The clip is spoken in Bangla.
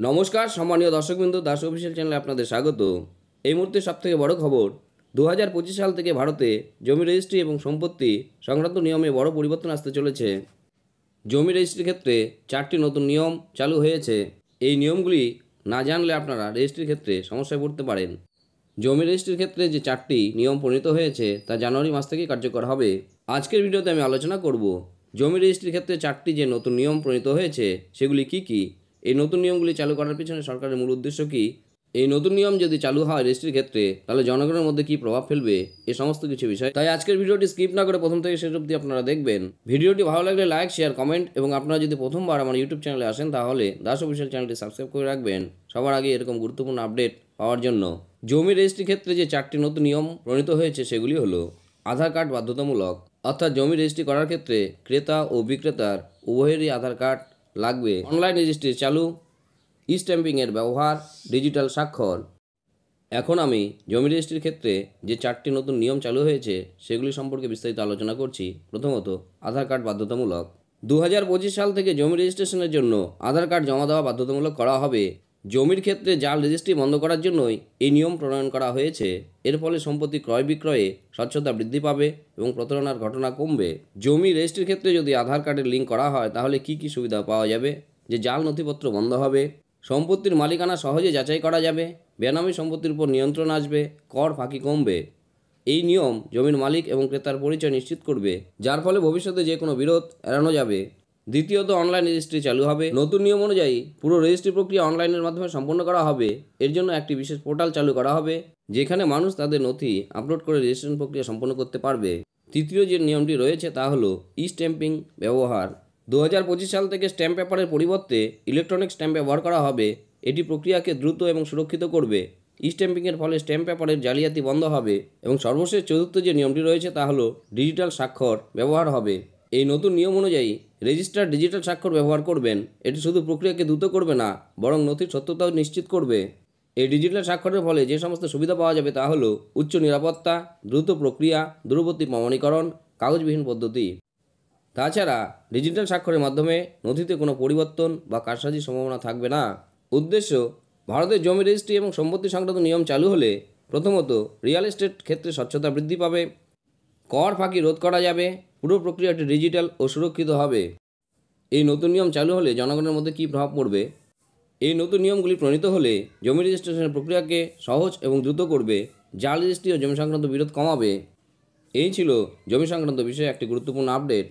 নমস্কার সম্মানীয় দর্শকবৃন্দ, দাস অফিসিয়াল চ্যানেলে আপনাদের স্বাগত। এই মুহূর্তে সবথেকে বড় খবর, 2025 সাল থেকে ভারতে জমি রেজিস্ট্রি এবং সম্পত্তি সংক্রান্ত নিয়মে বড় পরিবর্তন আসতে চলেছে। জমি রেজিস্ট্রির ক্ষেত্রে 4টি নতুন নিয়ম চালু হয়েছে। এই নিয়মগুলি না জানলে আপনারা রেজিস্ট্রির ক্ষেত্রে সমস্যায় পড়তে পারেন। জমি রেজিস্ট্রির ক্ষেত্রে যে 4টি নিয়ম প্রণীত হয়েছে তা জানুয়ারি মাস থেকে কার্যকর হবে। আজকের ভিডিওতে আমি আলোচনা করব জমি রেজিস্ট্রির ক্ষেত্রে 4টি যে নতুন নিয়ম প্রণীত হয়েছে সেগুলি কি কি, এই নতুন নিয়মগুলি চালু করার পিছনে সরকারের মূল উদ্দেশ্য কী, এই নতুন নিয়ম যদি চালু হয় রেজিস্ট্রির ক্ষেত্রে তাহলে জনগণের মধ্যে কী প্রভাব ফেলবে, এ সমস্ত কিছু বিষয়। তাই আজকের ভিডিওটি স্কিপ না করে প্রথম থেকে শেষ অবধি আপনারা দেখবেন। ভিডিওটি ভালো লাগলে লাইক, শেয়ার, কমেন্ট এবং আপনারা যদি প্রথমবার আমার ইউটিউব চ্যানেলে আসেন তাহলে দাস অফিসিয়াল চ্যানেলটি সাবস্ক্রাইব করে রাখবেন সবার আগে এরকম গুরুত্বপূর্ণ আপডেট পাওয়ার জন্য। জমি রেজিস্ট্রির ক্ষেত্রে যে 4টি নতুন নিয়ম প্রণীত হয়েছে সেগুলি হলো আধার কার্ড বাধ্যতামূলক, অর্থাৎ জমি রেজিস্ট্রি করার ক্ষেত্রে ক্রেতা ও বিক্রেতার উভয়েরই আধার কার্ড লাগবে। অনলাইন রেজিস্ট্রি চালু, স্ট্যাম্পিংয়ের ব্যবহার, ডিজিটাল স্বাক্ষর। এখন আমি জমি রেজিস্ট্রির ক্ষেত্রে যে 4টি নতুন নিয়ম চালু হয়েছে সেগুলি সম্পর্কে বিস্তারিত আলোচনা করছি। প্রথমত, আধার কার্ড বাধ্যতামূলক। 2025 সাল থেকে জমি রেজিস্ট্রেশনের জন্য আধার কার্ড জমা দেওয়া বাধ্যতামূলক করা হবে। জমির ক্ষেত্রে জাল রেজিস্ট্রি বন্ধ করার জন্যই এই নিয়ম প্রণয়ন করা হয়েছে। এর ফলে সম্পত্তি ক্রয় বিক্রয়ে স্বচ্ছতা বৃদ্ধি পাবে এবং প্রতারণার ঘটনা কমবে। জমি রেজিস্ট্রির ক্ষেত্রে যদি আধার কার্ডের লিঙ্ক করা হয় তাহলে কি কি সুবিধা পাওয়া যাবে? যে জাল নথিপত্র বন্ধ হবে, সম্পত্তির মালিকানা সহজে যাচাই করা যাবে, বেনামি সম্পত্তির উপর নিয়ন্ত্রণ আসবে, কর ফাঁকি কমবে। এই নিয়ম জমির মালিক এবং ক্রেতার পরিচয় নিশ্চিত করবে, যার ফলে ভবিষ্যতে যে কোনো বিরোধ এড়ানো যাবে। দ্বিতীয়ত, অনলাইন রেজিস্ট্রি চালু হবে। নতুন নিয়ম অনুযায়ী পুরো রেজিস্ট্রি প্রক্রিয়া অনলাইনের মাধ্যমে সম্পন্ন করা হবে। এর জন্য একটি বিশেষ পোর্টাল চালু করা হবে যেখানে মানুষ তাদের নথি আপলোড করে রেজিস্ট্রেশন প্রক্রিয়া সম্পন্ন করতে পারবে। তৃতীয় যে নিয়মটি রয়েছে তা হলো স্ট্যাম্পিং ব্যবহার। 2025 সাল থেকে স্ট্যাম্প পেপারের পরিবর্তে ইলেকট্রনিক স্ট্যাম্প ব্যবহার করা হবে। এটি প্রক্রিয়াকে দ্রুত এবং সুরক্ষিত করবে। স্ট্যাম্পিংয়ের ফলে স্ট্যাম্প পেপারের জালিয়াতি বন্ধ হবে। এবং সর্বশেষ চতুর্থ যে নিয়মটি রয়েছে তা হলো ডিজিটাল স্বাক্ষর ব্যবহার হবে। এই নতুন নিয়ম অনুযায়ী রেজিস্ট্রার ডিজিটাল স্বাক্ষর ব্যবহার করবেন। এটি শুধু প্রক্রিয়াকে দ্রুত করবে না, বরং নথির সত্যতাও নিশ্চিত করবে। এই ডিজিটাল স্বাক্ষরের ফলে যে সমস্ত সুবিধা পাওয়া যাবে তা হলো উচ্চ নিরাপত্তা, দ্রুত প্রক্রিয়া, দূরবর্তী প্রমাণীকরণ, কাগজবিহীন পদ্ধতি। তাছাড়া ডিজিটাল স্বাক্ষরের মাধ্যমে নথিতে কোনো পরিবর্তন বা কারসাজির সম্ভাবনা থাকবে না। উদ্দেশ্য, ভারতের জমি রেজিস্ট্রি এবং সম্পত্তি সংক্রান্ত নিয়ম চালু হলে প্রথমত রিয়েল এস্টেট ক্ষেত্রে স্বচ্ছতা বৃদ্ধি পাবে, কর ফাঁকি রোধ করা যাবে, পুরো প্রক্রিয়াটি ডিজিটাল ও সুরক্ষিত হবে। এই নতুন নিয়ম চালু হলে জনগণের মধ্যে কী প্রভাব পড়বে? এই নতুন নিয়মগুলি প্রণীত হলে জমি রেজিস্ট্রেশনের প্রক্রিয়াকে সহজ এবং দ্রুত করবে, জাল রেজিস্ট্রি ও জমি সংক্রান্ত বিরোধ কমাবে। এই ছিল জমি সংক্রান্ত বিষয়ে একটি গুরুত্বপূর্ণ আপডেট।